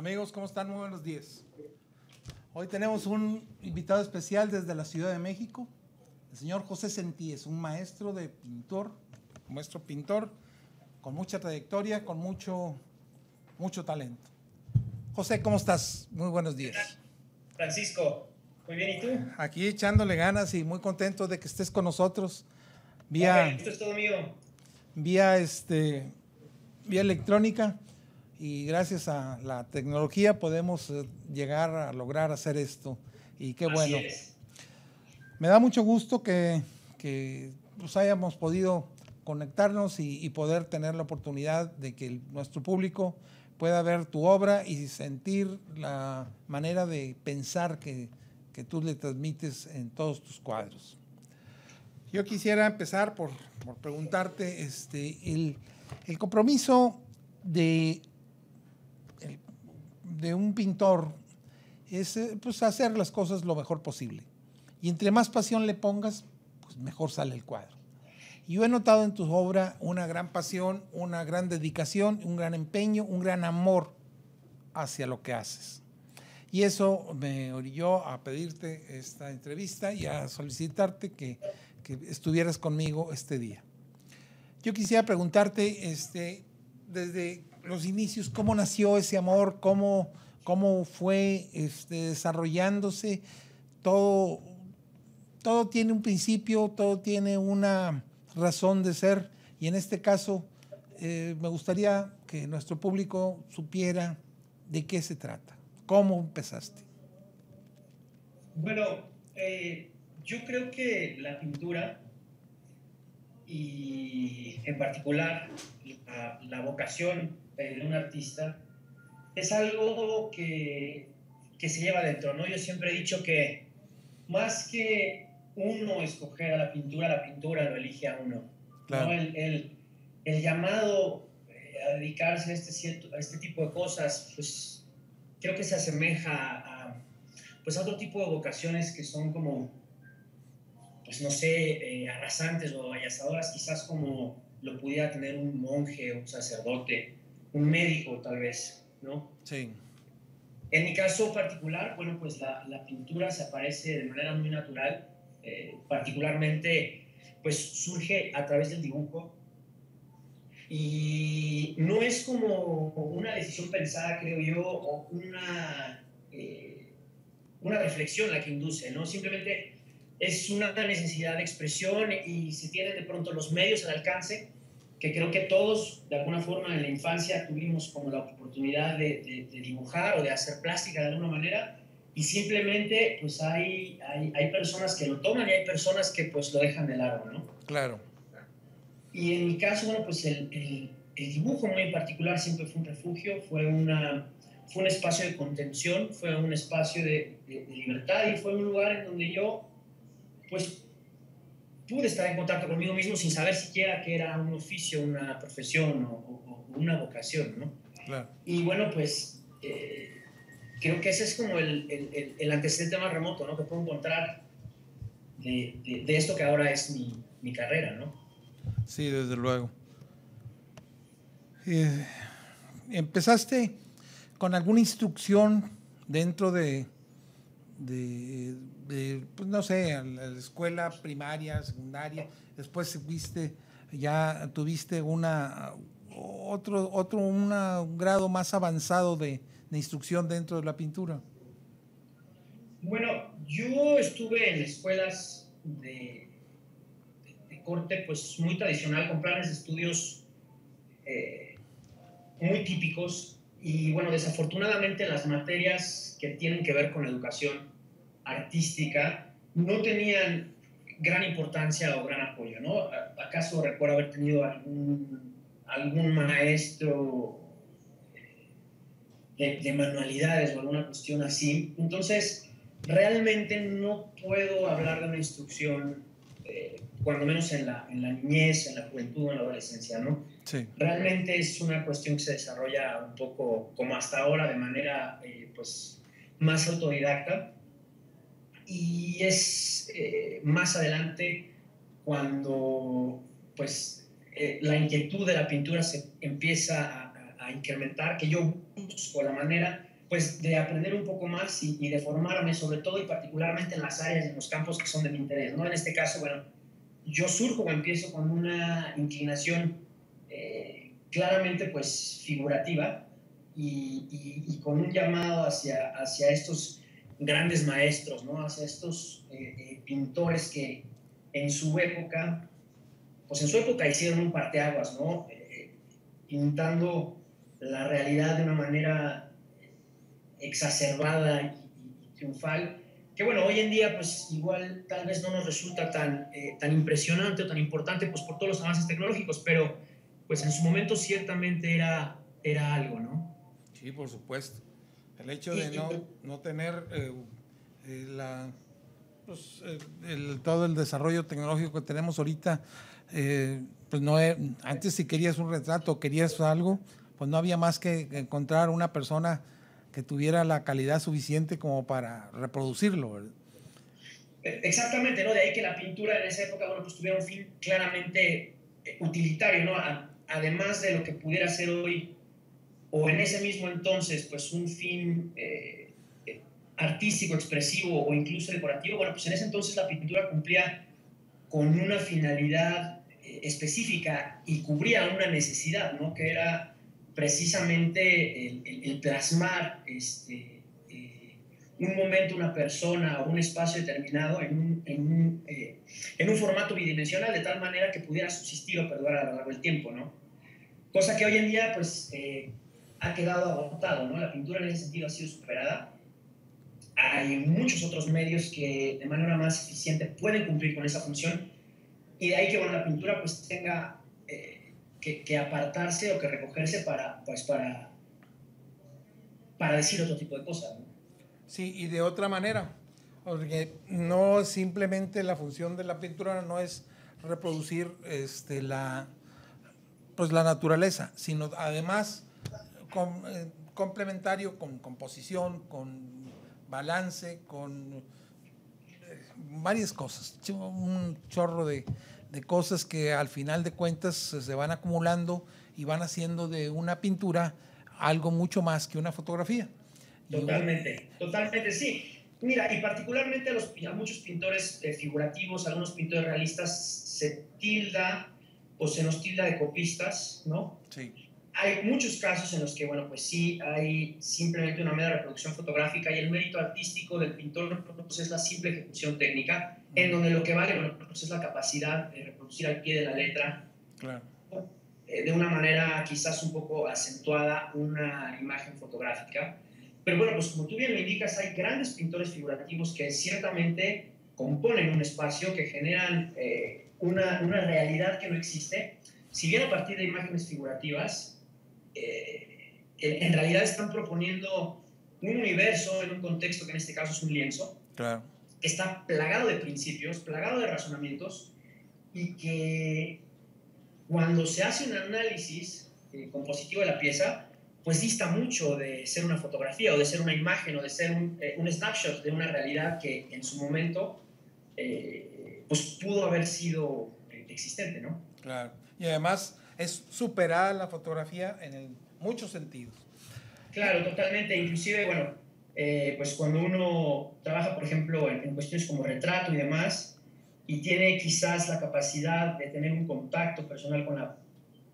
Amigos, ¿cómo están? Muy buenos días. Hoy tenemos un invitado especial desde la Ciudad de México, el señor José Sentíes, un maestro pintor, con mucha trayectoria, con mucho talento. José, ¿cómo estás? Muy buenos días. Francisco, muy bien, ¿y tú? Aquí echándole ganas y muy contento de que estés con nosotros Esto es todo mío. vía electrónica, y gracias a la tecnología podemos llegar a lograr hacer esto, y qué bueno. Así es. Me da mucho gusto que pues hayamos podido conectarnos y poder tener la oportunidad de que nuestro público pueda ver tu obra y sentir la manera de pensar que tú le transmites en todos tus cuadros. Yo quisiera empezar por preguntarte el compromiso de un pintor es pues hacer las cosas lo mejor posible. Y entre más pasión le pongas, pues mejor sale el cuadro. Y yo he notado en tu obra una gran pasión, una gran dedicación, un gran empeño, un gran amor hacia lo que haces. Y eso me orilló a pedirte esta entrevista y a solicitarte que estuvieras conmigo este día. Yo quisiera preguntarte, desde los inicios, ¿cómo nació ese amor? ¿Cómo fue desarrollándose? Todo tiene un principio, todo tiene una razón de ser, y en este caso me gustaría que nuestro público supiera de qué se trata. ¿Cómo empezaste? Bueno, yo creo que la pintura y en particular la vocación de un artista es algo que se lleva dentro, ¿no? Yo siempre he dicho que más que uno escoger a la pintura lo elige a uno. Claro. ¿No? El llamado a dedicarse a este tipo de cosas, pues creo que se asemeja a otro tipo de vocaciones que son como, pues no sé, arrasantes o avallazadoras, quizás como lo pudiera tener un monje, un sacerdote, un médico tal vez, ¿no? Sí. En mi caso particular, bueno, pues la pintura se aparece de manera muy natural, particularmente pues surge a través del dibujo, y no es como una decisión pensada, creo yo, o una reflexión la que induce, ¿no? Simplemente es una necesidad de expresión y se tienen de pronto los medios al alcance, que creo que todos de alguna forma en la infancia tuvimos como la oportunidad de dibujar o de hacer plástica de alguna manera, y simplemente pues hay personas que lo toman y hay personas que pues lo dejan de lado, ¿no? Claro. Y en mi caso, bueno, pues el dibujo muy en particular siempre fue un refugio, fue un espacio de contención, fue un espacio de libertad, y fue un lugar en donde yo pues pude estar en contacto conmigo mismo sin saber siquiera que era un oficio, una profesión o una vocación, ¿no? Claro. Y bueno, pues creo que ese es como el antecedente más remoto, ¿no?, que puedo encontrar de esto que ahora es mi carrera, ¿no? Sí, desde luego. ¿Empezaste con alguna instrucción dentro de pues no sé, la escuela primaria, secundaria? Después tuviste un grado más avanzado de instrucción dentro de la pintura. Bueno, yo estuve en escuelas de corte pues muy tradicional, con planes de estudios muy típicos, y bueno, desafortunadamente las materias que tienen que ver con educación artística no tenían gran importancia o gran apoyo, ¿no? ¿Acaso recuerdo haber tenido algún maestro de manualidades o alguna cuestión así? Entonces, realmente no puedo hablar de una instrucción, cuando menos en la niñez, en la juventud, en la adolescencia, ¿no? Sí. Realmente es una cuestión que se desarrolla un poco como hasta ahora, de manera pues más autodidacta, y es más adelante cuando pues la inquietud de la pintura se empieza a incrementar, que yo busco la manera pues de aprender un poco más y de formarme sobre todo y particularmente en las áreas, en los campos que son de mi interés, ¿no? En este caso, bueno, yo surjo o empiezo con una inclinación claramente pues figurativa y con un llamado hacia estos grandes maestros, ¿no? Hacia estos pintores que en su época, pues en su época hicieron un parteaguas, ¿no? Pintando la realidad de una manera exacerbada y triunfal, que bueno, hoy en día pues igual tal vez no nos resulta tan impresionante o tan importante pues por todos los avances tecnológicos, pero pues en su momento ciertamente era algo, ¿no? Sí, por supuesto. El hecho Y, de y, no tener todo el desarrollo tecnológico que tenemos ahorita, pues no antes si querías un retrato, querías algo, pues no había más que encontrar una persona que tuviera la calidad suficiente como para reproducirlo, ¿verdad? Exactamente, ¿no? De ahí que la pintura en esa época, bueno, pues tuviera un fin claramente utilitario, ¿no? Además de lo que pudiera ser hoy, o en ese mismo entonces, pues un fin artístico, expresivo o incluso decorativo, bueno, pues en ese entonces la pintura cumplía con una finalidad específica y cubría una necesidad, ¿no? Que era precisamente el plasmar un momento, una persona o un espacio determinado en un formato bidimensional de tal manera que pudiera subsistir o perdurar a lo largo del tiempo, ¿no? Cosa que hoy en día pues ha quedado agotado, ¿no? La pintura en ese sentido ha sido superada. Hay muchos otros medios que de manera más eficiente pueden cumplir con esa función y de ahí que bueno, la pintura pues tenga que apartarse o que recogerse para decir otro tipo de cosas, ¿no? Sí, y de otra manera, porque no simplemente la función de la pintura no es reproducir la naturaleza, sino además complementario con composición, con balance, con varias cosas, un chorro de cosas que al final de cuentas se van acumulando y van haciendo de una pintura algo mucho más que una fotografía. Totalmente, totalmente, sí. Mira, y particularmente a muchos pintores figurativos, algunos pintores realistas, se nos tilda de copistas, ¿no? Sí. Hay muchos casos en los que, bueno, pues sí, hay simplemente una mera reproducción fotográfica y el mérito artístico del pintor pues es la simple ejecución técnica, en donde lo que vale, bueno, pues es la capacidad de reproducir al pie de la letra, Claro. De una manera quizás un poco acentuada una imagen fotográfica. Pero bueno, pues como tú bien lo indicas, hay grandes pintores figurativos que ciertamente componen un espacio, que generan una realidad que no existe. Si bien a partir de imágenes figurativas, en realidad están proponiendo un universo en un contexto que en este caso es un lienzo, Claro. que está plagado de principios, plagado de razonamientos y que cuando se hace un análisis compositivo de la pieza, pues dista mucho de ser una fotografía o de ser una imagen o de ser un snapshot de una realidad que en su momento pues pudo haber sido existente, ¿no? Claro. Y además es superada la fotografía en muchos sentidos. Claro, totalmente. Inclusive, bueno, pues cuando uno trabaja, por ejemplo, en cuestiones como retrato y demás, y tiene quizás la capacidad de tener un contacto personal con la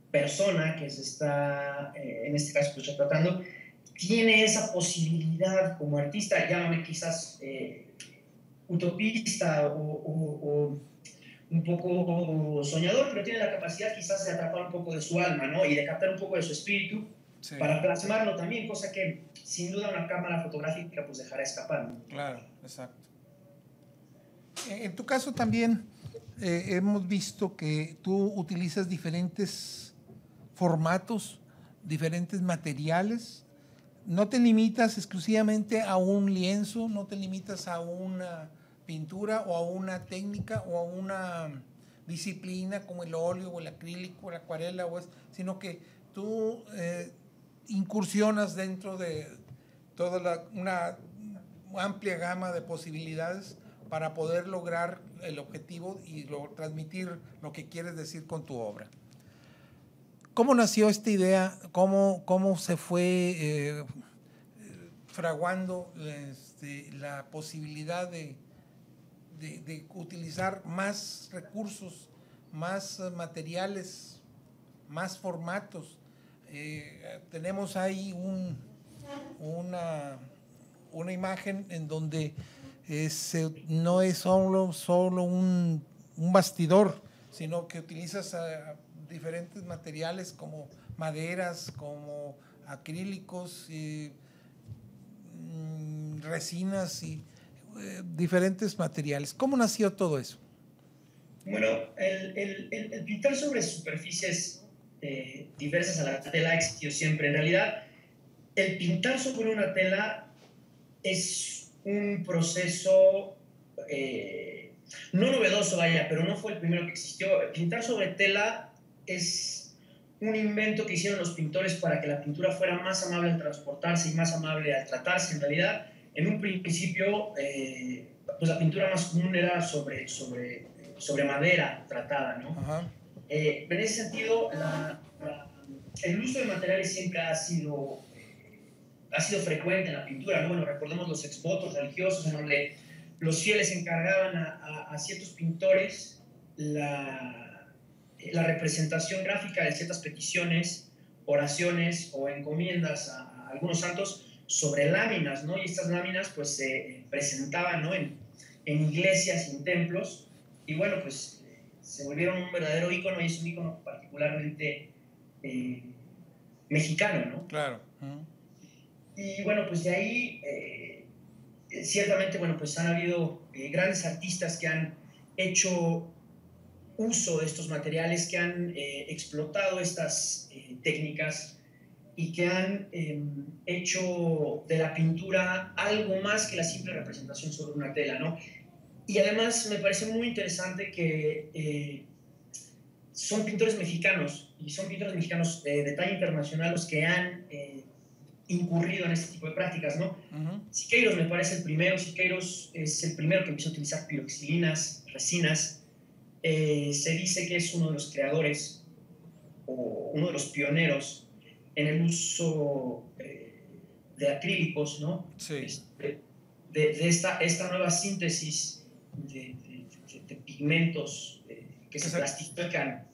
persona que se está, en este caso, pues retratando, tiene esa posibilidad como artista, llámame quizás utopista o un poco soñador, pero tiene la capacidad quizás de atrapar un poco de su alma, ¿no? Y de captar un poco de su espíritu, sí, para plasmarlo también, cosa que sin duda una cámara fotográfica pues dejará escapar, ¿no? Claro, exacto. En tu caso también hemos visto que tú utilizas diferentes formatos, diferentes materiales. No te limitas exclusivamente a un lienzo, no te limitas a una pintura o a una técnica o a una disciplina como el óleo o el acrílico o la acuarela, sino que tú incursionas dentro de toda una amplia gama de posibilidades para poder lograr el objetivo y transmitir lo que quieres decir con tu obra. ¿Cómo nació esta idea? ¿Cómo se fue fraguando la posibilidad de utilizar más recursos, más materiales, más formatos. Tenemos ahí una imagen en donde no es solo un bastidor, sino que utilizas diferentes materiales como maderas, como acrílicos, resinas y diferentes materiales. ¿Cómo nació todo eso? Bueno, el pintar sobre superficies diversas a la tela ha existido siempre. En realidad, el pintar sobre una tela es un proceso no novedoso, vaya, pero no fue el primero que existió. Pintar sobre tela es un invento que hicieron los pintores para que la pintura fuera más amable al transportarse y más amable al tratarse. En realidad, en un principio, pues la pintura más común era sobre madera tratada, ¿no? En ese sentido, el uso de materiales siempre ha sido frecuente en la pintura, ¿no? Bueno, recordemos los exvotos religiosos en donde los fieles encargaban a ciertos pintores la representación gráfica de ciertas peticiones, oraciones o encomiendas a algunos santos sobre láminas, ¿no? Y estas láminas pues se presentaban, ¿no? en iglesias y en templos, y bueno, pues se volvieron un verdadero ícono, y es un ícono particularmente mexicano, ¿no? Claro. Y bueno, pues de ahí ciertamente, bueno, pues han habido grandes artistas que han hecho uso de estos materiales, que han explotado estas técnicas y que han hecho de la pintura algo más que la simple representación sobre una tela, ¿no? Y además me parece muy interesante que son pintores mexicanos, y son pintores mexicanos de talla internacional los que han incurrido en este tipo de prácticas, ¿no? Siqueiros me parece el primero. Siqueiros es el primero que empezó a utilizar piroxilinas, resinas. Se dice que es uno de los creadores o uno de los pioneros en el uso de acrílicos, ¿no? Sí. De esta nueva síntesis de pigmentos que se plastifican,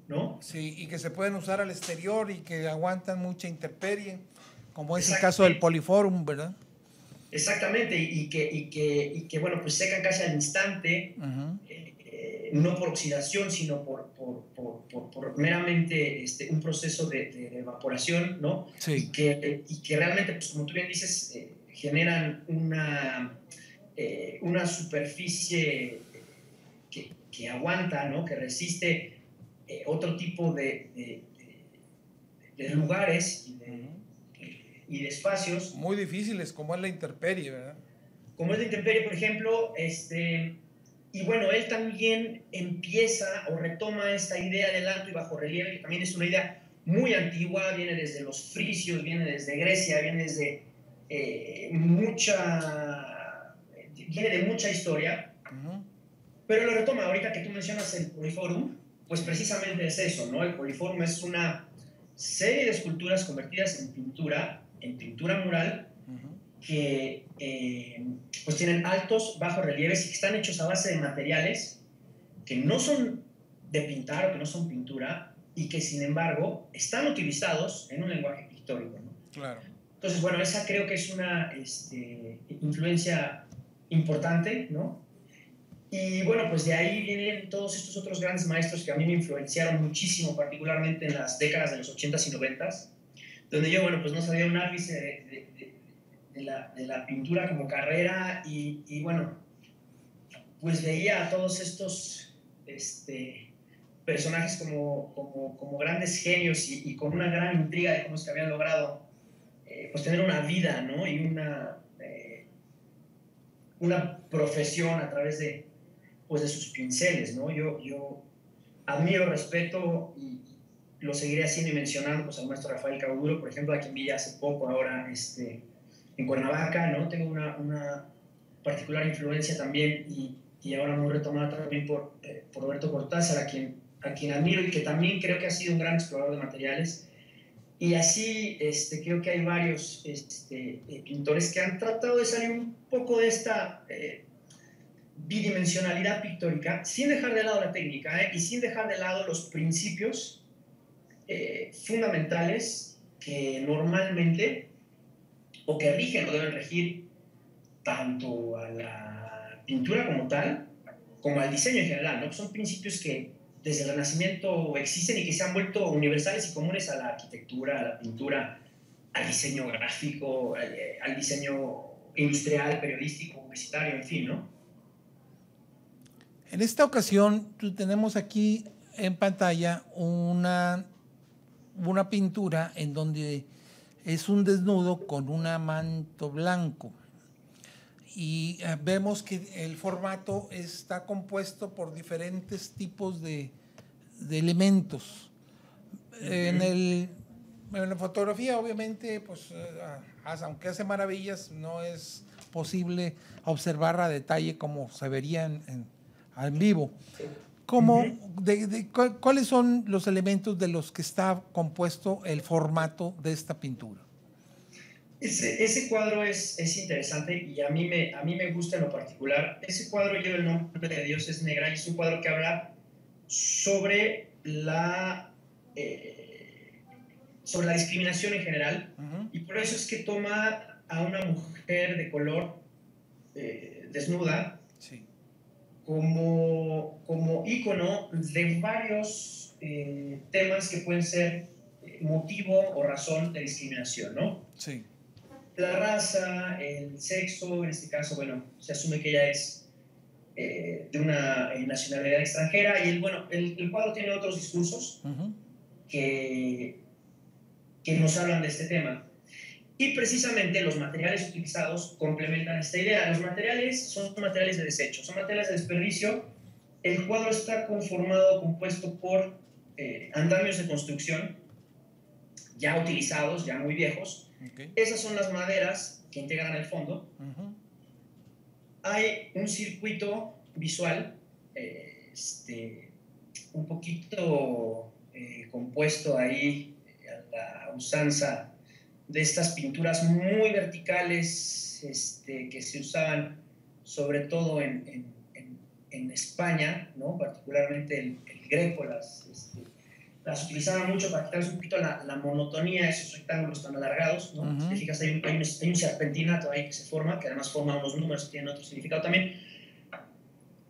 ¿no? Sí, y que se pueden usar al exterior y que aguantan mucha intemperie, como es el caso del Poliforum, ¿verdad? Exactamente, y que bueno, pues secan casi al instante, no por oxidación, sino por meramente un proceso de evaporación, ¿no? Sí. Y que realmente, pues como tú bien dices, generan una superficie que aguanta, ¿no? Que resiste otro tipo de lugares y de espacios. Muy difíciles, como es la intemperie, ¿verdad? Como es la intemperie, por ejemplo, y bueno, él también empieza o retoma esta idea del alto y bajo relieve, que también es una idea muy antigua, viene desde los frisios, viene desde Grecia, viene desde viene de mucha historia, pero lo retoma. Ahorita que tú mencionas el Poliforum, pues precisamente es eso, ¿no? El Poliforum es una serie de esculturas convertidas en pintura mural, que pues tienen altos, bajos relieves y que están hechos a base de materiales que no son de pintar o que no son pintura, y que sin embargo están utilizados en un lenguaje pictórico, ¿no? Claro. Entonces, bueno, esa creo que es una influencia importante, ¿no? Y bueno, pues de ahí vienen todos estos otros grandes maestros que a mí me influenciaron muchísimo, particularmente en las décadas de los 80s y 90s, donde yo, bueno, pues no sabía un ápice de la pintura como carrera, y bueno, pues veía a todos estos personajes como grandes genios y con una gran intriga de cómo es que habían logrado pues tener una vida, ¿no? Y una profesión a través de sus pinceles, ¿no? Yo admiro, respeto y lo seguiré haciendo y mencionando pues al maestro Rafael Cauduro, por ejemplo, a quien vi hace poco ahora en Cuernavaca, ¿no? Tengo una particular influencia también, y ahora muy retomada también por Roberto Cortázar, a quien admiro y que también creo que ha sido un gran explorador de materiales. Y así creo que hay varios pintores que han tratado de salir un poco de esta bidimensionalidad pictórica, sin dejar de lado la técnica y sin dejar de lado los principios fundamentales que normalmente, o que rigen o deben regir tanto a la pintura como tal, como al diseño en general, ¿no? Son principios que desde el Renacimiento existen y que se han vuelto universales y comunes a la arquitectura, a la pintura, al diseño gráfico, al diseño industrial, periodístico, publicitario, en fin, ¿no? En esta ocasión tenemos aquí en pantalla una pintura en donde es un desnudo con un manto blanco. Y vemos que el formato está compuesto por diferentes tipos de elementos. En la fotografía, obviamente, pues, aunque hace maravillas, no es posible observar a detalle como se vería en vivo. ¿Cuáles son los elementos de los que está compuesto el formato de esta pintura? Ese cuadro es interesante y a mí me gusta en lo particular. Ese cuadro lleva el nombre de Dios es Negra y es un cuadro que habla sobre la discriminación en general. Y por eso es que toma a una mujer de color desnuda como ícono de varios temas que pueden ser motivo o razón de discriminación, ¿no? Sí. La raza, el sexo, en este caso, bueno, se asume que ella es de una nacionalidad extranjera y el cuadro tiene otros discursos que nos hablan de este tema. Y precisamente los materiales utilizados complementan esta idea. Los materiales son materiales de desecho, son materiales de desperdicio. El cuadro está compuesto por andamios de construcción ya utilizados, ya muy viejos. Okay. Esas son las maderas que integran el fondo. Hay un circuito visual un poquito compuesto ahí a la usanza de estas pinturas muy verticales que se usaban sobre todo en España, ¿no? Particularmente el Greco las utilizaban mucho para quitarles un poquito la monotonía de esos rectángulos tan alargados, ¿no? Si te fijas, hay un serpentinato ahí que se forma, que además forma unos números que tienen otro significado también.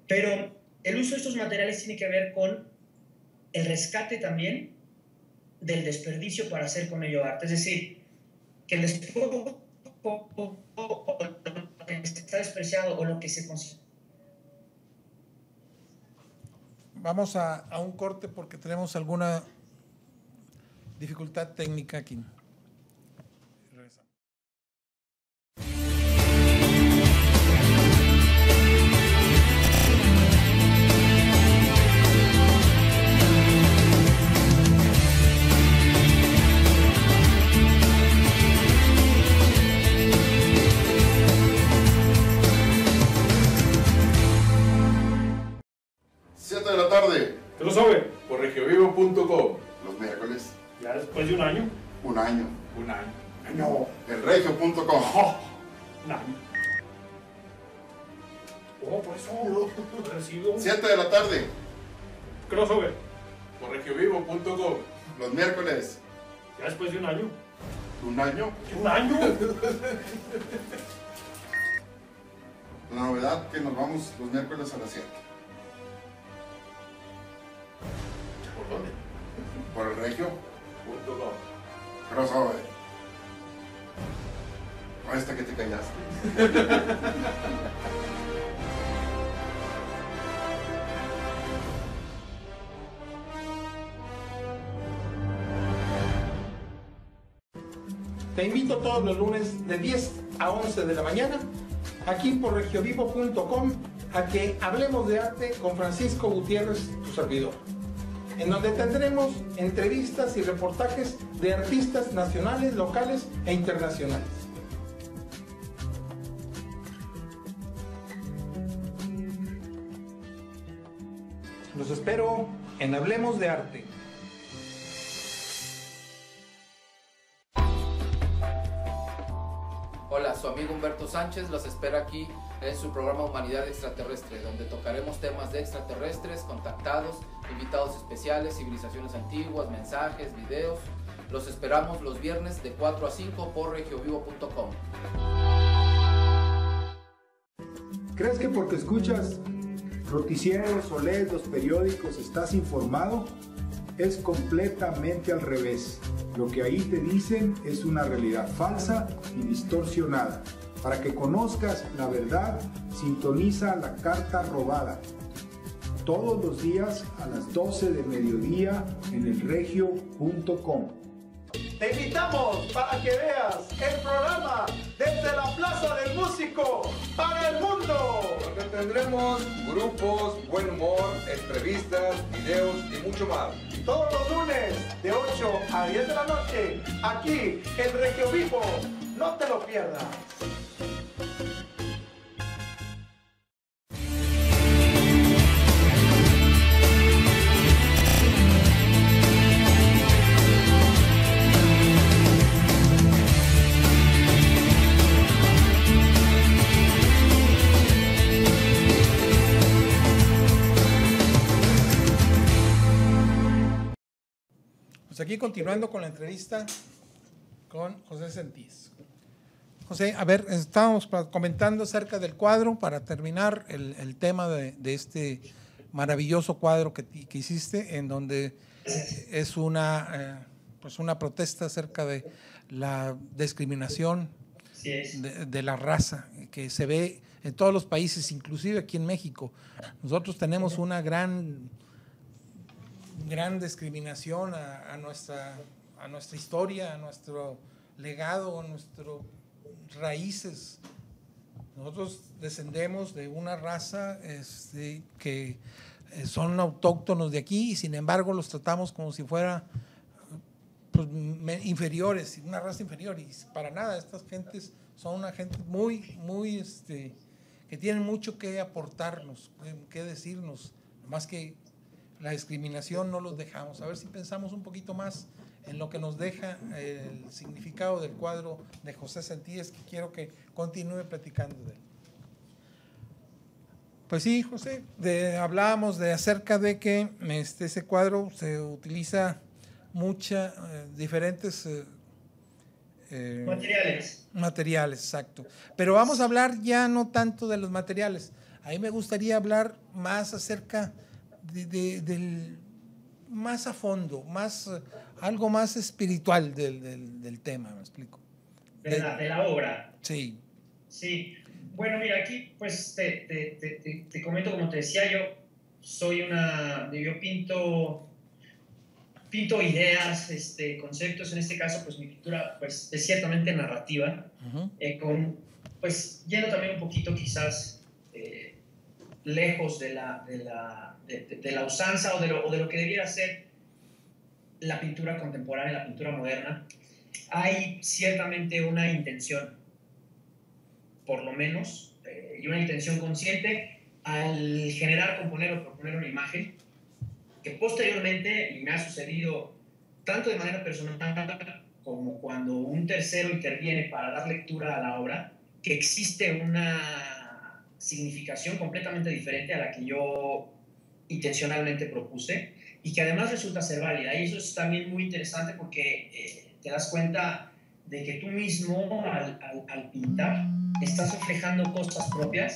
Pero el uso de estos materiales tiene que ver con el rescate también del desperdicio para hacer con ello arte. Es decir, que el despojo o lo que está despreciado o lo que se considera. Vamos a un corte porque tenemos alguna dificultad técnica aquí. Regresamos. De la tarde. ¿Qué lo sabe? Por regiovivo.com. Los miércoles. Ya después de un año. Un año. Un año. No. El regio.com. Oh, un año. Oh, por eso. Recibo. 7 de la tarde. ¿Qué lo sabe? Por regiovivo.com. Los miércoles. Ya después de un año. ¿Un año? Un año. La novedad que nos vamos los miércoles a las 7. ¿Por dónde? Por el regio.com. Crossover. No, esta que te callaste. Te invito todos los lunes de 10 a 11 de la mañana, aquí por regiovivo.com, a que hablemos de arte con Francisco Gutiérrez, tu servidor, en donde tendremos entrevistas y reportajes de artistas nacionales, locales e internacionales. Los espero en Hablemos de Arte. su amigo Humberto Sánchez los espera aquí en su programa Humanidad Extraterrestre, donde tocaremos temas de extraterrestres, contactados, invitados especiales, civilizaciones antiguas, mensajes, videos. Los esperamos los viernes de 4 a 5 por regiovivo.com. ¿Crees que porque escuchas noticieros o lees los periódicos estás informado? Es completamente al revés. Lo que ahí te dicen es una realidad falsa y distorsionada. Para que conozcas la verdad, sintoniza La Carta Robada. Todos los días a las 12 del mediodía en elregio.com. Te invitamos para que veas el programa Desde la Plaza del Músico para el Mundo, donde tendremos grupos, buen humor, entrevistas, videos y mucho más. Todos los lunes de 8 a 10 de la noche, aquí en Regio Vivo. No te lo pierdas. Aquí continuando con la entrevista con José Sentíes. José, a ver, estábamos comentando acerca del cuadro para terminar el tema de este maravilloso cuadro que hiciste, en donde es una protesta acerca de la discriminación de la raza que se ve en todos los países, inclusive aquí en México. Nosotros tenemos una gran discriminación a nuestra historia, a nuestro legado, a nuestras raíces. Nosotros descendemos de una raza que son autóctonos de aquí y sin embargo los tratamos como si fueran inferiores, una raza inferior, y para nada. Estas gentes son una gente muy que tienen mucho que aportarnos, que decirnos, más que la discriminación no los dejamos. A ver si pensamos un poquito más en lo que nos deja el significado del cuadro de José Sentíes, que quiero que continúe platicando de él. Pues sí, José, hablábamos acerca de que ese cuadro se utiliza diferentes materiales, exacto. Pero vamos a hablar ya no tanto de los materiales. A mí me gustaría hablar más acerca del más a fondo, algo más espiritual del tema, ¿me explico? De la obra. Sí. Sí. Bueno, mira, aquí pues te comento, como te decía, yo pinto ideas, conceptos. En este caso, pues mi pintura pues es ciertamente narrativa, pues yendo también un poquito quizás lejos de la usanza o de lo que debiera ser la pintura contemporánea, la pintura moderna. Hay ciertamente una intención, por lo menos, y una intención consciente al generar, componer o proponer una imagen que posteriormente, y me ha sucedido tanto de manera personal como cuando un tercero interviene para dar lectura a la obra, que existe una significación completamente diferente a la que yo intencionalmente propuse y que además resulta ser válida. Y eso es también muy interesante porque te das cuenta de que tú mismo al pintar estás reflejando cosas propias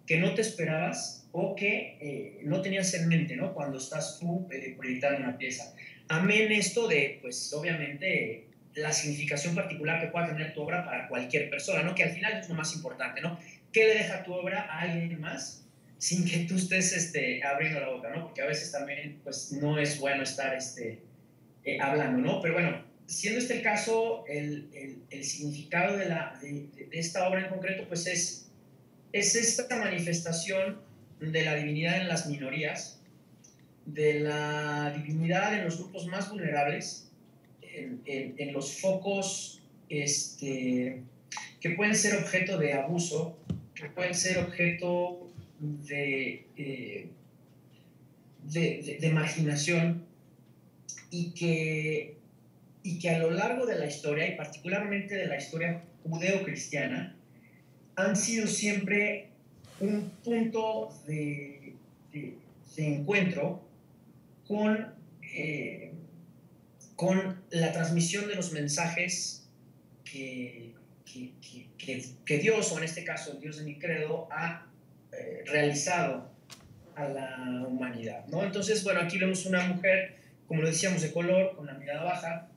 que no te esperabas o que no tenías en mente, ¿no? Cuando estás tú proyectando una pieza. Amén esto de, pues obviamente, la significación particular que pueda tener tu obra para cualquier persona, ¿no? Que al final es lo más importante, ¿no? ¿Qué le deja tu obra a alguien más sin que tú estés abriendo la boca, ¿no? Porque a veces también, pues, no es bueno estar hablando, ¿no? Pero bueno, siendo este el caso, el significado de esta obra en concreto, pues es esta manifestación de la divinidad en las minorías, de la divinidad en los grupos más vulnerables, en los focos que pueden ser objeto de abuso, que pueden ser objeto de marginación, y que a lo largo de la historia, y particularmente de la historia judeo-cristiana, han sido siempre un punto de encuentro con la transmisión de los mensajes que Dios, o en este caso el Dios de mi credo, ha realizado a la humanidad, ¿no? Entonces, bueno, aquí vemos una mujer, como lo decíamos, de color, con la mirada baja,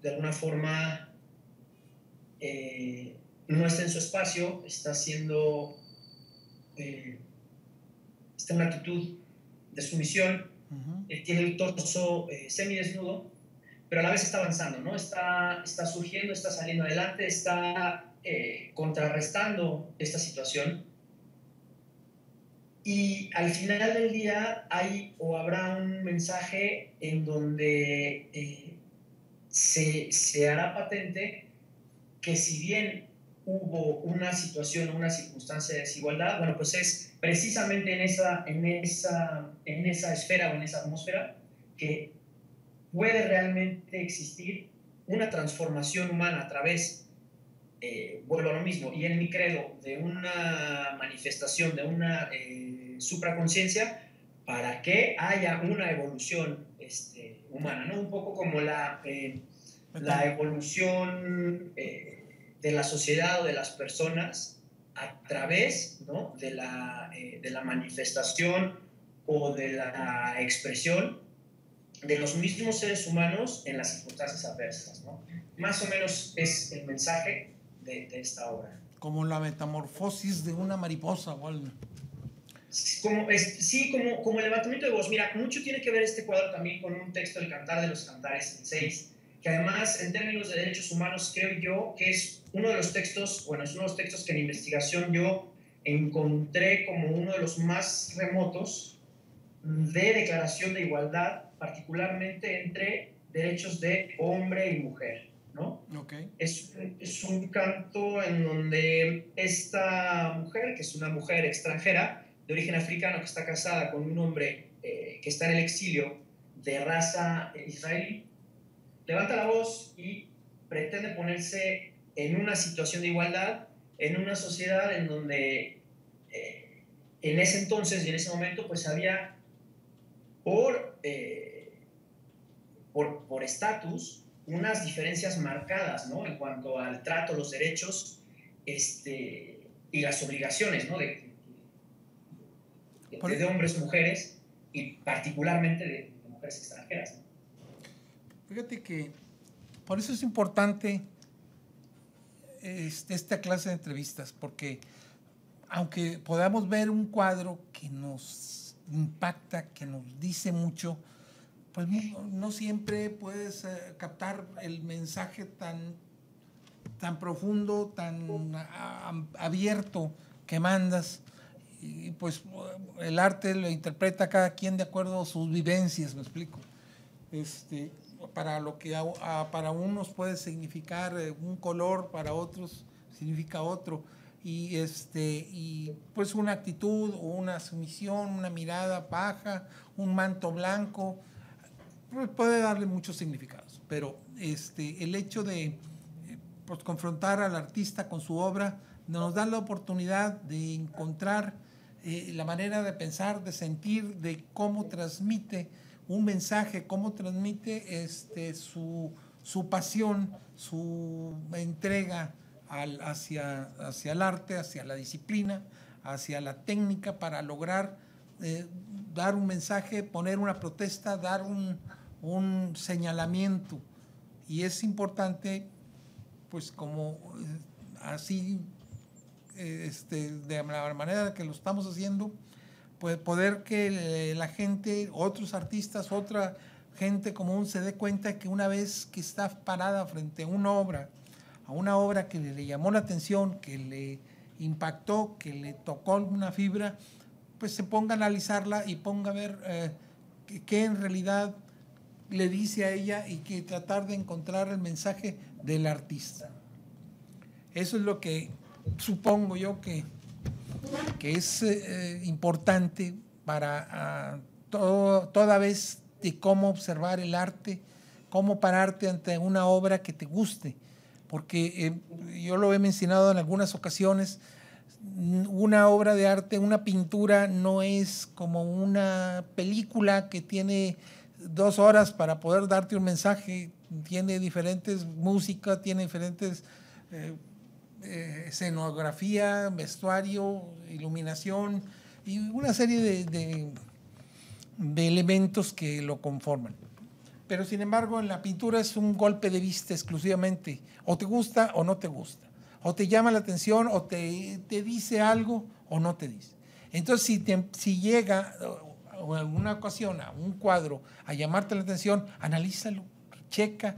de alguna forma no está en su espacio, está haciendo, está en una actitud de sumisión, tiene el torso semidesnudo, pero a la vez está avanzando, ¿no? Está surgiendo, está saliendo adelante, está contrarrestando esta situación. Y al final del día habrá un mensaje en donde se hará patente que si bien hubo una situación, una circunstancia de desigualdad, bueno, pues es precisamente en esa esfera o en esa atmósfera que puede realmente existir una transformación humana a través, vuelvo a lo mismo, y en mi credo, de una manifestación, de una supraconciencia, para que haya una evolución humana, ¿no? Un poco como la evolución de la sociedad o de las personas a través, ¿no?, de la manifestación o de la expresión de los mismos seres humanos en las circunstancias adversas, ¿no? Más o menos es el mensaje de esta obra. Como la metamorfosis de una mariposa o algo. Como el levantamiento de voz. Mira, mucho tiene que ver este cuadro también con un texto del Cantar de los Cantares, el 6, que además, en términos de derechos humanos, creo yo que es uno de los textos, bueno, es uno de los textos que en investigación yo encontré como uno de los más remotos de declaración de igualdad, particularmente entre derechos de hombre y mujer, ¿no? Okay. Es un canto en donde esta mujer, que es una mujer extranjera de origen africano, que está casada con un hombre que está en el exilio de raza israelí, levanta la voz y pretende ponerse en una situación de igualdad, en una sociedad en donde en ese entonces y en ese momento pues había por estatus unas diferencias marcadas, ¿no?, en cuanto al trato, los derechos y las obligaciones, ¿no?, de hombres, mujeres y particularmente de mujeres extranjeras, ¿no? Fíjate que por eso es importante esta clase de entrevistas, porque aunque podamos ver un cuadro que nos impacta, que nos dice mucho, pues no siempre puedes captar el mensaje tan profundo, tan abierto que mandas. Y pues el arte lo interpreta cada quien de acuerdo a sus vivencias, me explico. Para lo que para unos puede significar un color, para otros significa otro, y pues una actitud o una sumisión, una mirada baja, un manto blanco, pues puede darle muchos significados, pero el hecho de pues confrontar al artista con su obra nos da la oportunidad de encontrar la manera de pensar, de sentir, de cómo transmite un mensaje, cómo transmite su pasión, su entrega hacia el arte, hacia la disciplina, hacia la técnica para lograr dar un mensaje, poner una protesta, dar un señalamiento. Y es importante, pues como así, de la manera que lo estamos haciendo, pues poder que la gente, otros artistas, otra gente común se dé cuenta que una vez que está parada frente a una obra que le llamó la atención, que le impactó, que le tocó alguna fibra, pues se ponga a analizarla y ponga a ver qué en realidad le dice a ella y que tratar de encontrar el mensaje del artista. Eso es lo que supongo yo que es importante para toda vez de cómo observar el arte, cómo pararte ante una obra que te guste, porque yo lo he mencionado en algunas ocasiones, una obra de arte, una pintura no es como una película que tiene 2 horas para poder darte un mensaje, tiene diferentes música, tiene diferentes escenografía, vestuario, iluminación y una serie de elementos que lo conforman. Pero sin embargo en la pintura es un golpe de vista exclusivamente, o te gusta o no te gusta, o te llama la atención o te dice algo o no te dice. Entonces si llega o en alguna ocasión a un cuadro a llamarte la atención, analízalo, checa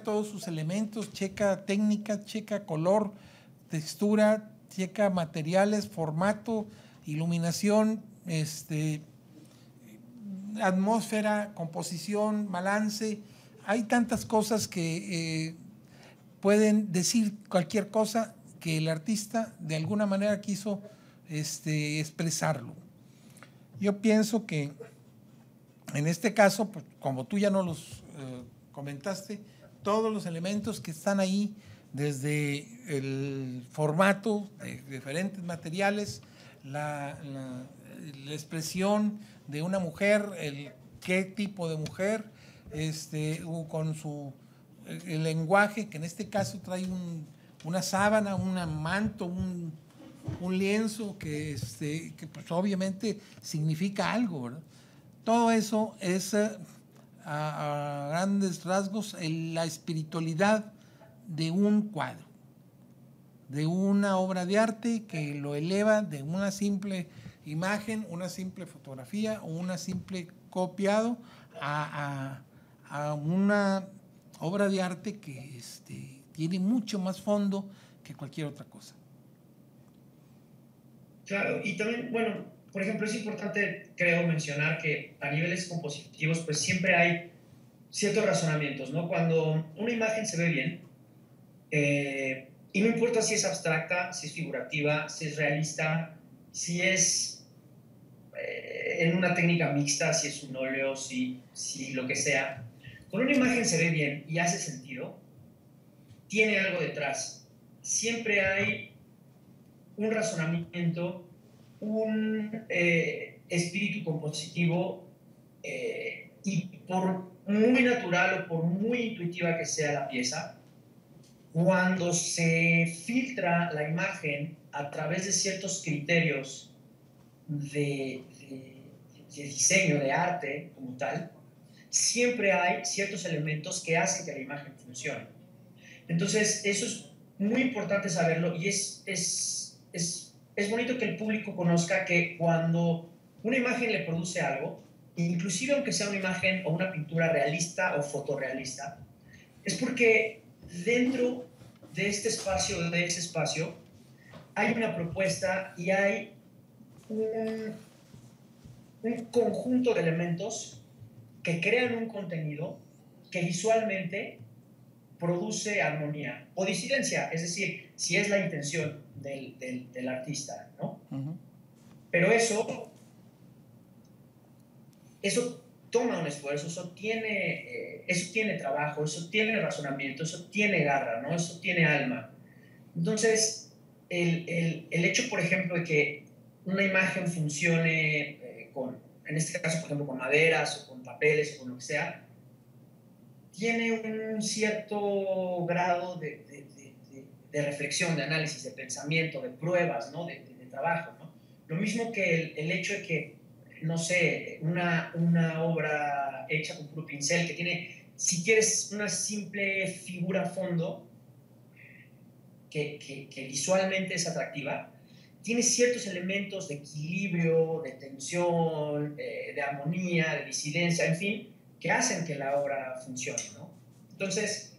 todos sus elementos, checa técnica, checa color, textura, checa materiales, formato, iluminación, atmósfera, composición, balance. Hay tantas cosas que pueden decir cualquier cosa que el artista de alguna manera quiso expresarlo. Yo pienso que en este caso, pues, como tú ya nos los comentaste, todos los elementos que están ahí, desde el formato de diferentes materiales, la expresión de una mujer, qué tipo de mujer, con el lenguaje, que en este caso trae una sábana, un manto, un lienzo que pues obviamente significa algo, ¿verdad? Todo eso es a grandes rasgos la espiritualidad de un cuadro, de una obra de arte que lo eleva de una simple imagen, una simple fotografía o una simple copiado a una obra de arte que tiene mucho más fondo que cualquier otra cosa. Claro, y también, bueno, por ejemplo, es importante, creo, mencionar que a niveles compositivos, pues siempre hay ciertos razonamientos, ¿no? Cuando una imagen se ve bien, y no importa si es abstracta, si es figurativa, si es realista, si es en una técnica mixta, si es un óleo, si lo que sea, cuando una imagen se ve bien y hace sentido, tiene algo detrás. Siempre hay un razonamiento, un espíritu compositivo, y por muy natural o por muy intuitiva que sea la pieza, cuando se filtra la imagen a través de ciertos criterios de diseño, de arte como tal, siempre hay ciertos elementos que hacen que la imagen funcione. Entonces, eso es muy importante saberlo, y es bonito que el público conozca que cuando una imagen le produce algo, inclusive aunque sea una imagen o una pintura realista o fotorrealista, es porque dentro de este espacio, de ese espacio, hay una propuesta y hay un conjunto de elementos que crean un contenido que visualmente produce armonía o disidencia, es decir, si es la intención del artista, ¿no? Uh-huh. Pero eso toma un esfuerzo, eso tiene trabajo, eso tiene razonamiento, eso tiene garra, ¿no? Eso tiene alma. Entonces, el hecho, por ejemplo, de que una imagen funcione en este caso, por ejemplo, con maderas o con papeles o con lo que sea, tiene un cierto grado de reflexión, de análisis, de pensamiento, de pruebas, ¿no? de trabajo, ¿no? Lo mismo que el hecho de que, no sé, una obra hecha con puro pincel que tiene, si quieres, una simple figura a fondo que visualmente es atractiva, tiene ciertos elementos de equilibrio, de tensión, de armonía, de disidencia, en fin, que hacen que la obra funcione, ¿no? Entonces,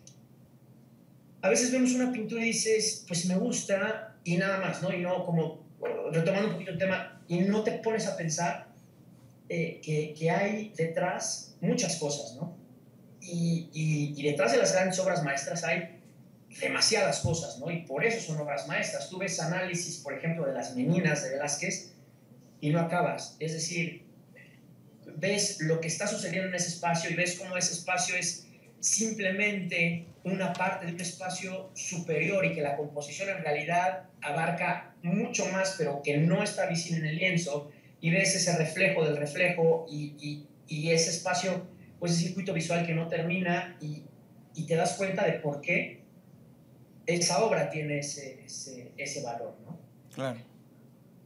a veces vemos una pintura y dices, pues me gusta y nada más, ¿no? Y no, como, bueno, retomando un poquito el tema, y no te pones a pensar que hay detrás muchas cosas, ¿no? Y detrás de las grandes obras maestras hay demasiadas cosas, ¿no? Y por eso son obras maestras. Tú ves análisis, por ejemplo, de las Meninas de Velázquez y no acabas. Es decir, ves lo que está sucediendo en ese espacio y ves cómo ese espacio es simplemente una parte de un espacio superior y que la composición en realidad abarca mucho más, pero que no está visible en el lienzo, y ves ese reflejo del reflejo y ese espacio, pues ese circuito visual que no termina, y te das cuenta de por qué esa obra tiene ese valor, ¿no? Claro.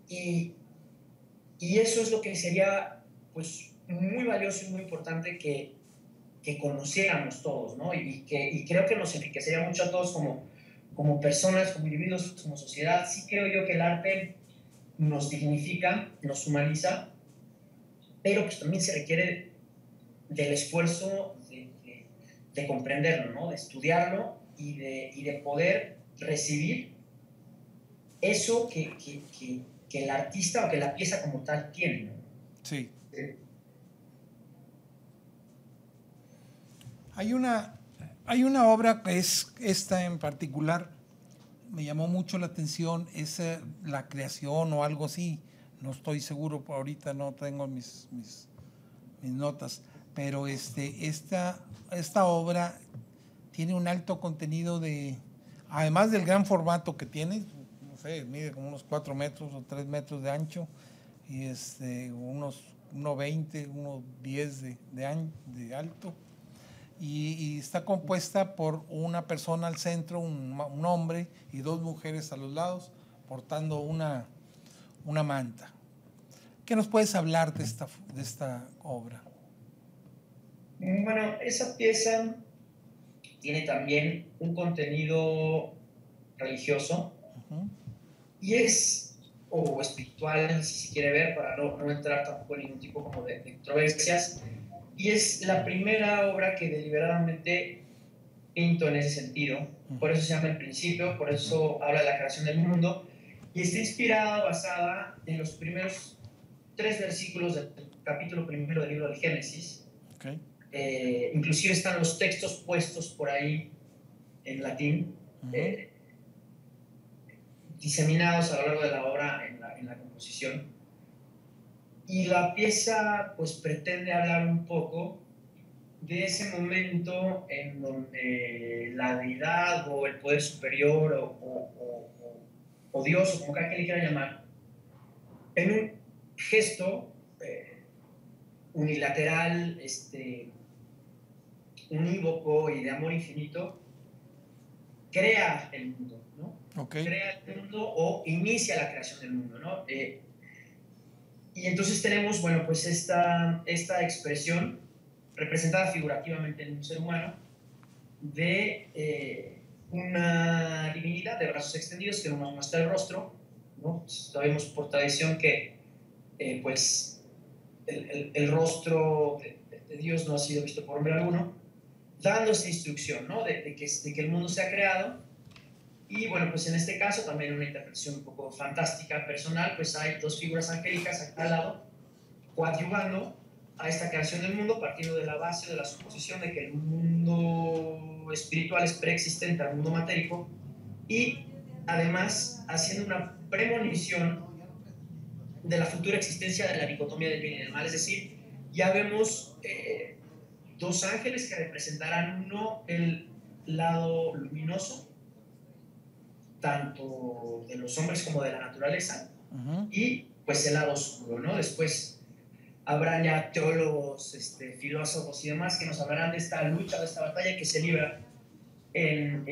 Y eso es lo que sería, pues, muy valioso y muy importante que conociéramos todos, ¿no? Y creo que nos enriquecería mucho a todos como personas, como individuos, como sociedad. Sí creo yo que el arte nos dignifica, nos humaniza, pero pues también se requiere del esfuerzo de comprenderlo, ¿no? De estudiarlo y de poder recibir eso que el artista o que la pieza como tal tiene, ¿no? Sí. Hay una obra que es esta en particular, me llamó mucho la atención, es la creación o algo así, no estoy seguro, ahorita no tengo mis notas, pero esta obra tiene un alto contenido además del gran formato que tiene, no sé, mide como unos 4 metros o 3 metros de ancho, y unos 1,20, 1,10 de alto, y está compuesta por una persona al centro, un hombre, y 2 mujeres a los lados, portando una manta. ¿Qué nos puedes hablar de esta obra? Bueno, esa pieza tiene también un contenido religioso, y o espiritual, si se quiere ver, para no entrar tampoco en ningún tipo como de controversias, y es la primera obra que deliberadamente pinto en ese sentido. Por eso se llama El Principio, por eso habla de la creación del mundo, y está inspirada, basada en los primeros 3 versículos del capítulo 1 del libro del Génesis. Okay. Inclusive están los textos puestos por ahí en latín, diseminados a lo largo de la obra en la composición. Y la pieza pues pretende hablar un poco de ese momento en donde la deidad o el poder superior o Dios, o como cada quien le quiera llamar, en un gesto unilateral, unívoco y de amor infinito, crea el mundo, ¿no? Okay. Crea el mundo o inicia la creación del mundo, ¿no? Y entonces tenemos, bueno, pues esta expresión representada figurativamente en un ser humano de una divinidad de brazos extendidos que nos muestra el rostro, ¿no? Sabemos por tradición que pues el rostro de Dios no ha sido visto por hombre alguno, dando esa instrucción, ¿no? de que el mundo se ha creado. Y bueno, pues en este caso, también una interpretación un poco fantástica, personal, pues hay 2 figuras angélicas acá al lado, coadyuvando a esta creación del mundo, partiendo de la base de la suposición de que el mundo espiritual es preexistente al mundo matérico, y además haciendo una premonición de la futura existencia de la dicotomía del bien y del mal. Es decir, ya vemos 2 ángeles que representarán uno el lado luminoso, tanto de los hombres como de la naturaleza, y pues el lado oscuro, ¿no? Después habrá ya teólogos, filósofos y demás que nos hablarán de esta lucha, de esta batalla que se libra en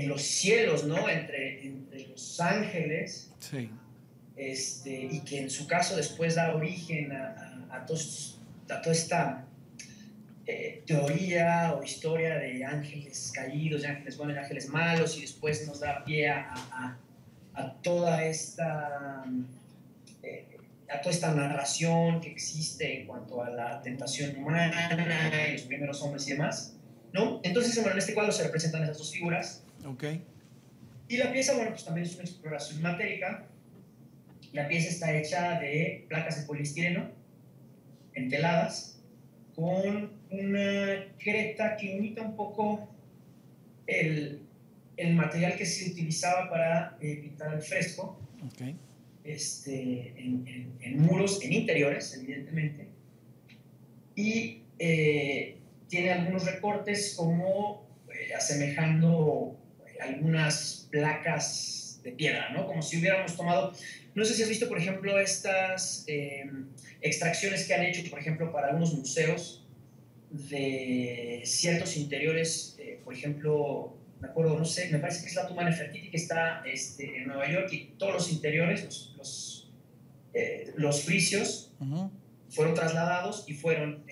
los cielos, ¿no? Entre los ángeles, sí. Y que en su caso después da origen a toda esta teoría o historia de ángeles caídos, de ángeles buenos, de ángeles malos, y después nos da pie a toda esta narración que existe en cuanto a la tentación humana y los primeros hombres y demás, ¿no? Entonces, bueno, en este cuadro se representan esas 2 figuras. Okay. Y la pieza, bueno, pues también es una exploración matérica. La pieza está hecha de placas de poliestireno enteladas, con una creta que imita un poco el material que se utilizaba para pintar al fresco, okay. En muros, en interiores, evidentemente. Y tiene algunos recortes como asemejando algunas placas de piedra, ¿no? Como si hubiéramos tomado, no sé si has visto, por ejemplo, estas extracciones que han hecho, por ejemplo, para algunos museos de ciertos interiores, por ejemplo, me acuerdo, no sé, me parece que es la tumba Nefertiti que está en Nueva York, y todos los interiores, los fricios, fueron trasladados y fueron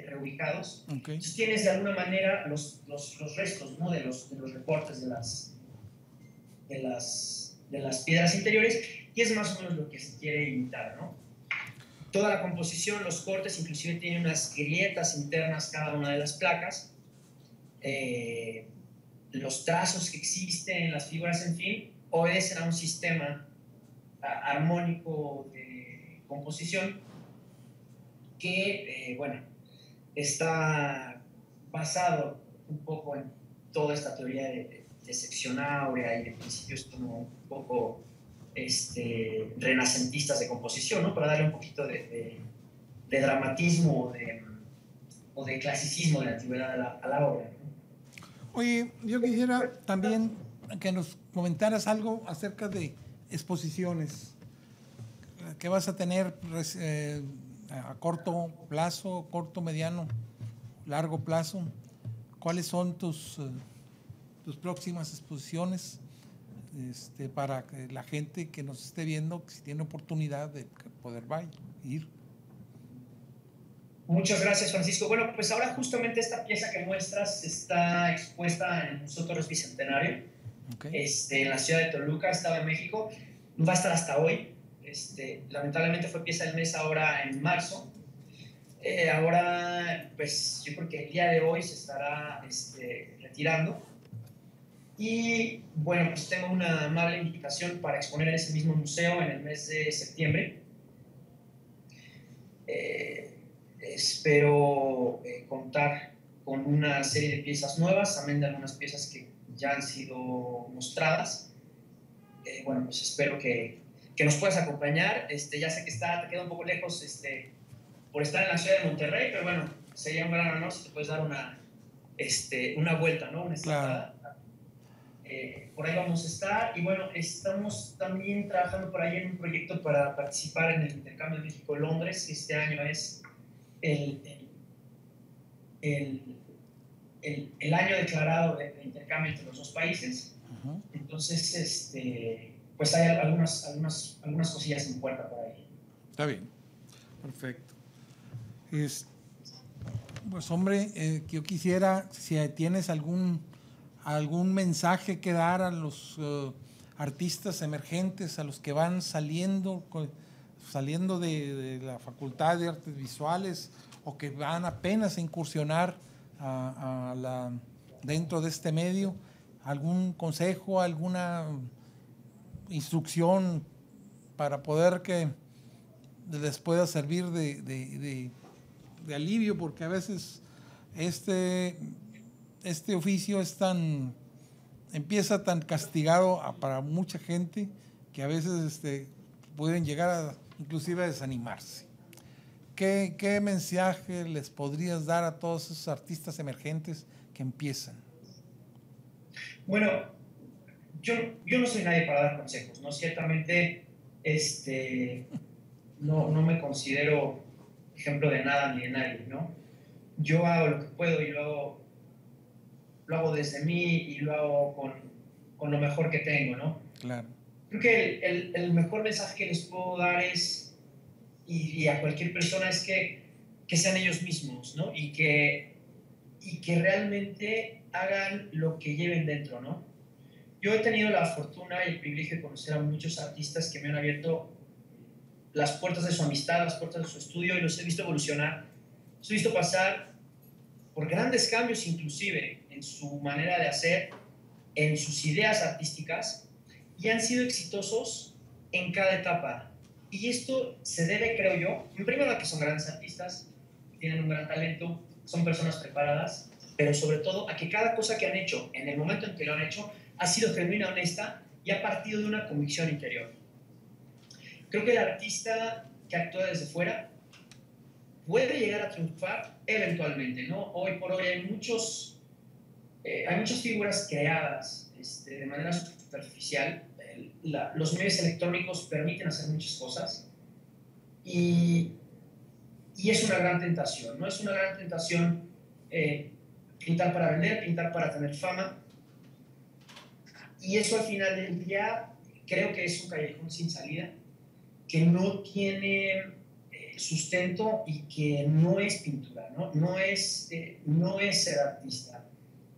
reubicados. Okay. Entonces tienes de alguna manera los restos, ¿no? de los recortes de las piedras interiores, y es más o menos lo que se quiere imitar, ¿no? Toda la composición, los cortes, inclusive tiene unas grietas internas cada una de las placas, los trazos que existen, las figuras, en fin, obedecen a un sistema armónico de composición que, bueno, está basado un poco en toda esta teoría de sección áurea y de principios como un poco renacentistas de composición, ¿no? Para darle un poquito de dramatismo o de clasicismo de la antigüedad a la obra, ¿no? Oye, yo quisiera también que nos comentaras algo acerca de exposiciones que vas a tener a corto plazo, corto, mediano, largo plazo. ¿Cuáles son tus próximas exposiciones para que la gente que nos esté viendo, si tiene oportunidad de poder ir? Muchas gracias, Francisco. Bueno, pues ahora justamente esta pieza que muestras está expuesta en el Museo Torres Bicentenario, Okay. En la ciudad de Toluca, Estado de México. Va a estar hasta hoy. Lamentablemente fue pieza del mes ahora en marzo. Ahora, pues yo creo que el día de hoy se estará retirando. Y bueno, pues tengo una amable invitación para exponer en ese mismo museo en el mes de septiembre. Espero contar con una serie de piezas nuevas, también de algunas piezas que ya han sido mostradas. Bueno, pues espero que nos puedas acompañar. Ya sé que te queda un poco lejos por estar en la ciudad de Monterrey, pero bueno, sería un gran honor si te puedes dar una vuelta, ¿no? Una escapada. Claro. Por ahí vamos a estar, y bueno, estamos también trabajando por ahí en un proyecto para participar en el intercambio México-Londres, que este año es el año declarado de intercambio entre los dos países. Entonces, pues hay algunas cosillas en puerta por ahí. Está bien, perfecto. Pues hombre, yo quisiera, si tienes algún mensaje que dar a los artistas emergentes, a los que van saliendo de la Facultad de Artes Visuales, o que van apenas a incursionar dentro de este medio, algún consejo, alguna instrucción para poder que les pueda servir de alivio, porque a veces este oficio empieza tan castigado para mucha gente que a veces pueden llegar inclusive a desanimarse. ¿Qué mensaje les podrías dar a todos esos artistas emergentes que empiezan? Bueno, yo no soy nadie para dar consejos, ¿no? Ciertamente no me considero ejemplo de nada ni de nadie, ¿no? Yo hago lo que puedo y lo hago desde mí, y lo hago con lo mejor que tengo, ¿no? Claro. Creo que el mejor mensaje que les puedo dar y a cualquier persona es que sean ellos mismos, ¿no? Y que realmente hagan lo que lleven dentro, ¿no? Yo he tenido la fortuna y el privilegio de conocer a muchos artistas que me han abierto las puertas de su amistad, las puertas de su estudio, y los he visto evolucionar. Los he visto pasar por grandes cambios, inclusive en su manera de hacer, en sus ideas artísticas, y han sido exitosos en cada etapa. Y esto se debe, creo yo, en primer lugar, a que son grandes artistas, tienen un gran talento, son personas preparadas, pero sobre todo a que cada cosa que han hecho, en el momento en que lo han hecho, ha sido genuina, honesta y ha partido de una convicción interior. Creo que el artista que actúa desde fuera puede llegar a triunfar eventualmente, ¿no? Hoy por hoy hay muchas figuras creadas de manera superficial. Los medios electrónicos permiten hacer muchas cosas y es una gran tentación, ¿no? Es una gran tentación pintar para vender, pintar para tener fama, y eso al final del día creo que es un callejón sin salida, que no tiene sustento y que no es pintura, ¿no? No es ser artista,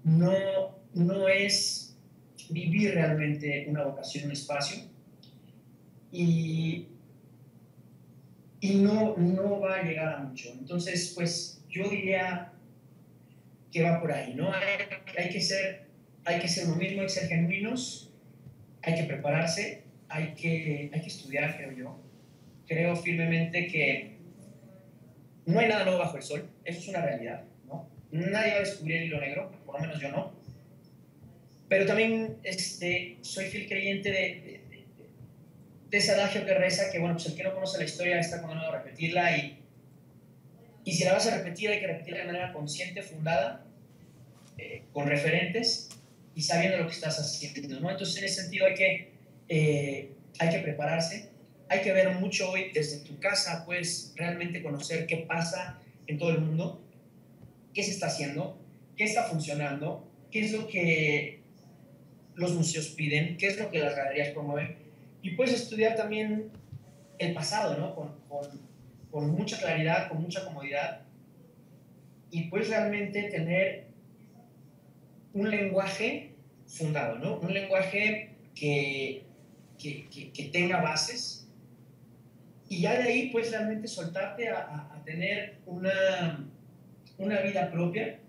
no es vivir realmente una vocación, un espacio, y no va a llegar a mucho. Entonces, pues yo diría que va por ahí, ¿no? Hay que ser uno mismo, hay que ser genuinos, hay que prepararse, hay que estudiar, creo yo. Creo firmemente que no hay nada nuevo bajo el sol, eso es una realidad, ¿no? Nadie va a descubrir el hilo negro, por lo menos yo no. Pero también soy fiel creyente de ese adagio que reza que, bueno, pues el que no conoce la historia está condenado a repetirla, y si la vas a repetir, hay que repetirla de manera consciente, fundada, con referentes y sabiendo lo que estás haciendo, ¿no? Entonces, en ese sentido hay que prepararse, hay que ver mucho hoy desde tu casa, pues realmente conocer qué pasa en todo el mundo, qué se está haciendo, qué está funcionando, qué es lo que los museos piden, qué es lo que las galerías promueven, y puedes estudiar también el pasado, ¿no? Con mucha claridad, con mucha comodidad, y puedes realmente tener un lenguaje fundado, ¿no? Un lenguaje que tenga bases, y ya de ahí puedes realmente soltarte a tener una vida propia,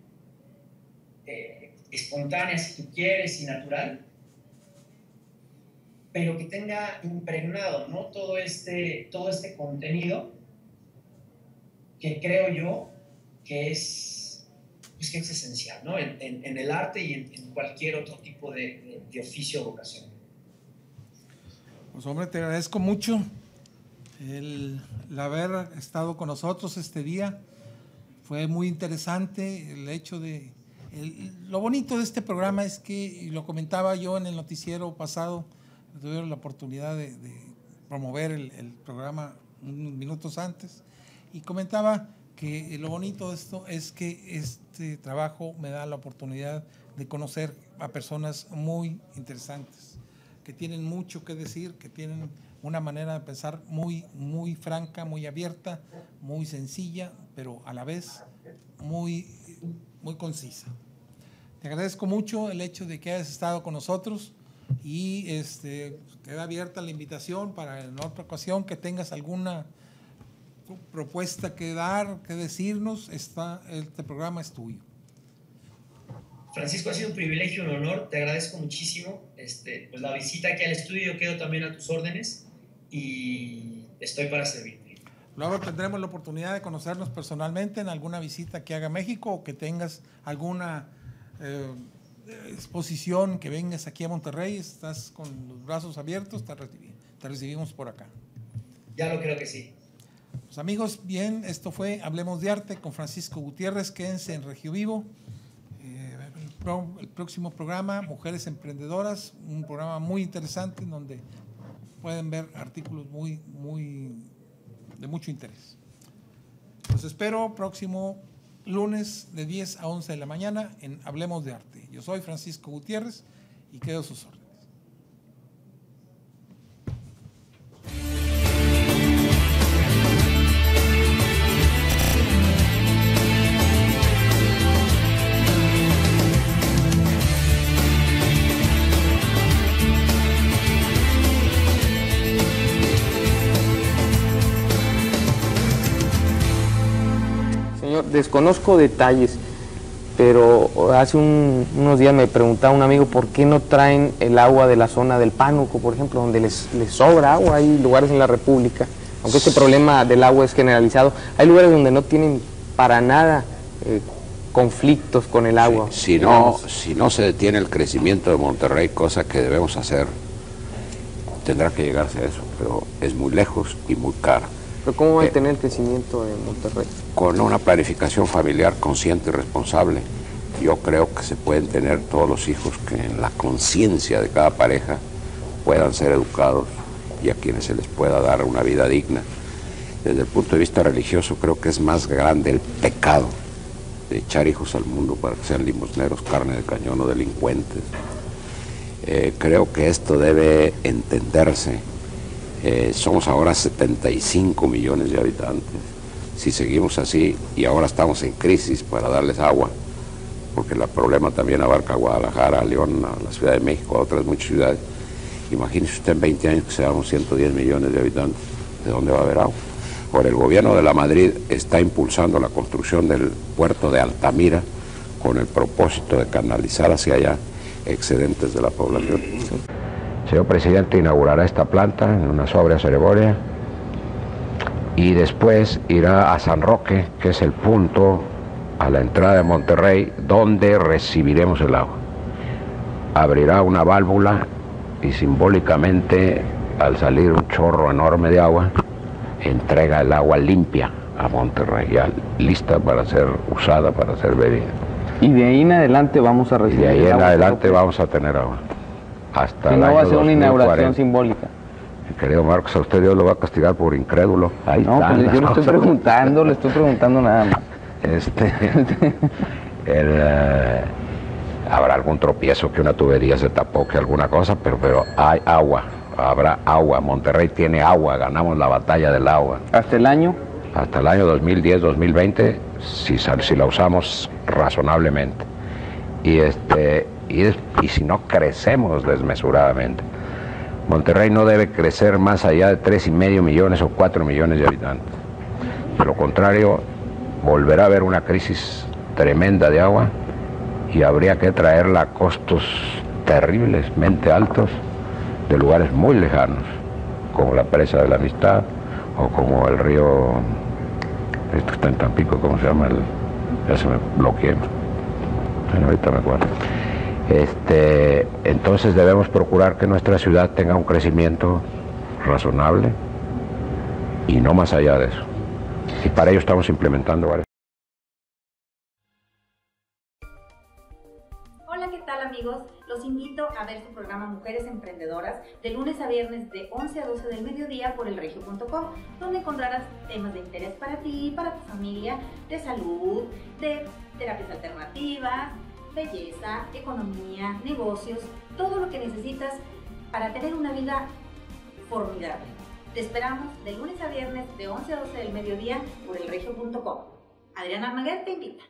espontánea si tú quieres y natural, pero que tenga impregnado, ¿no? todo este contenido que creo yo que es esencial, ¿no? En el arte y en cualquier otro tipo de oficio o vocación. Pues hombre, te agradezco mucho el haber estado con nosotros este día. Fue muy interesante el hecho de... lo bonito de este programa es que, y lo comentaba yo en el noticiero pasado, tuvieron la oportunidad de promover el programa unos minutos antes, y comentaba que lo bonito de esto es que este trabajo me da la oportunidad de conocer a personas muy interesantes, que tienen mucho que decir, que tienen una manera de pensar muy, muy franca, muy abierta, muy sencilla, pero a la vez muy, muy concisa. Te agradezco mucho el hecho de que hayas estado con nosotros, y queda abierta la invitación para en otra ocasión que tengas alguna propuesta que dar, que decirnos. Este programa es tuyo. Francisco, ha sido un privilegio, un honor, te agradezco muchísimo pues la visita aquí al estudio, quedo también a tus órdenes y estoy para servirte. Luego tendremos la oportunidad de conocernos personalmente en alguna visita que haga a México, o que tengas alguna exposición, que vengas aquí a Monterrey. Estás con los brazos abiertos, te recibimos por acá. Ya lo creo que sí. Pues amigos, bien, esto fue Hablemos de Arte con Francisco Gutiérrez. Quédense en Regio Vivo. El próximo programa, Mujeres Emprendedoras, un programa muy interesante en donde pueden ver artículos de mucho interés. Los espero próximo lunes de 10 a 11 de la mañana en Hablemos de Arte. Yo soy Francisco Gutiérrez y quedo a sus órdenes. Desconozco detalles, pero hace unos días me preguntaba un amigo por qué no traen el agua de la zona del Pánuco, por ejemplo, donde les sobra agua. Hay lugares en la República, aunque este problema del agua es generalizado, hay lugares donde no tienen para nada conflictos con el agua. Si no se detiene el crecimiento de Monterrey, cosa que debemos hacer, tendrá que llegarse a eso, pero es muy lejos y muy cara. Pero ¿cómo va a tener el crecimiento de Monterrey? Con una planificación familiar consciente y responsable. Yo creo que se pueden tener todos los hijos que en la conciencia de cada pareja puedan ser educados y a quienes se les pueda dar una vida digna. Desde el punto de vista religioso creo que es más grande el pecado de echar hijos al mundo para que sean limosneros, carne de cañón o delincuentes. Creo que esto debe entenderse. Somos ahora 75 millones de habitantes. Si seguimos así y ahora estamos en crisis para darles agua, porque el problema también abarca a Guadalajara, a León, a la Ciudad de México, a otras muchas ciudades. Imagínese usted en 20 años que seamos 110 millones de habitantes. ¿De dónde va a haber agua? Ahora, el gobierno de la Madrid está impulsando la construcción del puerto de Altamira con el propósito de canalizar hacia allá excedentes de la población. El señor presidente inaugurará esta planta en una sobria ceremonia y después irá a San Roque, que es el punto a la entrada de Monterrey donde recibiremos el agua. Abrirá una válvula y simbólicamente, al salir un chorro enorme de agua, entrega el agua limpia a Monterrey, ya lista para ser usada, para ser bebida. Y de ahí en adelante vamos a recibir. Y de ahí en adelante vamos a tener agua. Hasta no va a ser 2040. una inauguración simbólica. Querido Marcos, a usted Dios lo va a castigar por incrédulo. Ahí no, está, pues yo le estoy preguntando nada más. Habrá algún tropiezo, que una tubería se tapó, que alguna cosa, pero hay agua, habrá agua. Monterrey tiene agua, ganamos la batalla del agua. ¿Hasta el año? Hasta el año 2010-2020, si la usamos razonablemente. Y si no crecemos desmesuradamente. Monterrey no debe crecer más allá de 3,5 millones o 4 millones de habitantes. De lo contrario, volverá a haber una crisis tremenda de agua y habría que traerla a costos terriblemente altos de lugares muy lejanos, como la presa de la Amistad o como el río, esto está en Tampico, ¿cómo se llama? Ya se me bloqueé, bueno, ahorita me acuerdo. Entonces debemos procurar que nuestra ciudad tenga un crecimiento razonable y no más allá de eso. Y para ello estamos implementando varias. Hola, ¿qué tal amigos? Los invito a ver su programa Mujeres Emprendedoras de lunes a viernes de 11 a 12 del mediodía por elregio.com, donde encontrarás temas de interés para ti, para tu familia, de salud, de terapias alternativas, belleza, economía, negocios, todo lo que necesitas para tener una vida formidable. Te esperamos de lunes a viernes de 11 a 12 del mediodía por elregio.com. Adriana Almaguer te invita.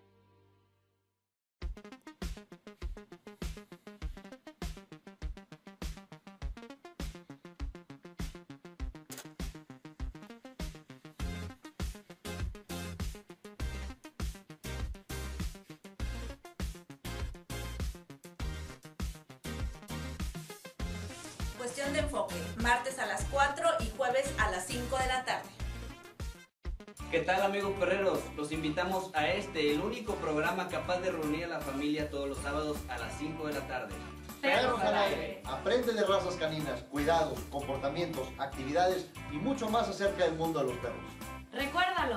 Cuestión de enfoque, martes a las 4 y jueves a las 5 de la tarde. ¿Qué tal amigos perreros? Los invitamos a el único programa capaz de reunir a la familia todos los sábados a las 5 de la tarde. Perros al aire. Aprende de razas caninas, cuidados, comportamientos, actividades y mucho más acerca del mundo de los perros. Recuérdalo,